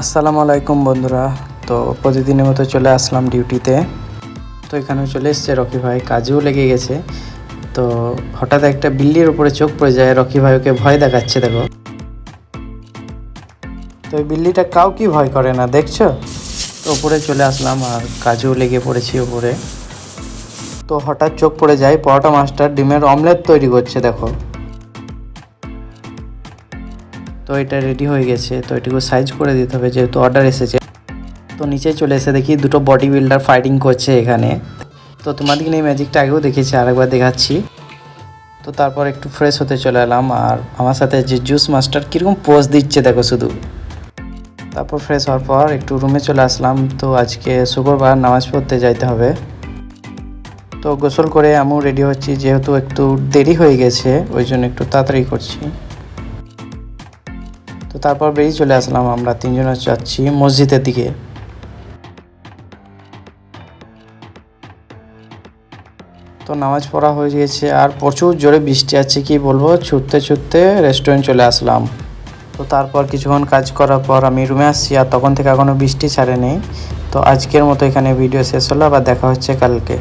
আসসালামু আলাইকুম বন্ধুরা। তো প্রতিদিনের মতো চলে আসলাম ডিউটিতে। তো এখানে চলে এসছে রকি ভাই, কাজেও লেগে গেছে। তো হঠাৎ একটা বিল্লির উপরে চোখ পড়ে যায়, রকি ভাই ওকে ভয় দেখাচ্ছে। দেখো, তো এই বিল্লিটা কাউকে ভয় করে না, দেখছো? তো উপরে চলে আসলাম আর কাজেও লেগে পড়েছি উপরে। তো হঠাৎ চোখ পড়ে যায় পরোটা মাস্টার ডিমের অমলেট তৈরি করছে। দেখো, তো এটা রেডি হয়ে গেছে। তো এটুকু সাইজ করে দিতে হবে যেহেতু অর্ডার এসেছে। তো নিচে চলে এসে দেখি দুটো বডি বিল্ডার ফাইটিং করছে এখানে। তো তোমাদেরকে এই ম্যাজিকটা আগেও দেখেছি, আরেকবার দেখাচ্ছি। তো তারপর একটু ফ্রেশ হতে চলে এলাম আর আমার সাথে যে জুস মাস্টার কীরকম পোজ দিচ্ছে দেখো শুধু। তারপর ফ্রেশ হওয়ার পর একটু রুমে চলে আসলাম। তো আজকে শুক্রবার, নামাজ পড়তে যাইতে হবে। তো গোসল করে আমিও রেডি হচ্ছি, যেহেতু একটু দেরি হয়ে গেছে ওই জন্য একটু তাড়াতাড়ি করছি। তো তারপর বেরিয়ে চলে আসলাম, আমরা তিনজনে যাচ্ছি মসজিদের দিকে। তো নামাজ পড়া হয়ে গিয়েছে আর প্রচুর জোরে বৃষ্টি আছে, কি বলবো, ছুটতে ছুটতে রেস্টুরেন্ট চলে আসলাম। তো তারপর কিছুক্ষণ কাজ করার পর আমি রুমে আসছি আর তখন থেকে এখনও বৃষ্টি ছাড়েনি। তো আজকের মতো এখানে ভিডিও শেষ হলো, আবার দেখা হচ্ছে কালকে।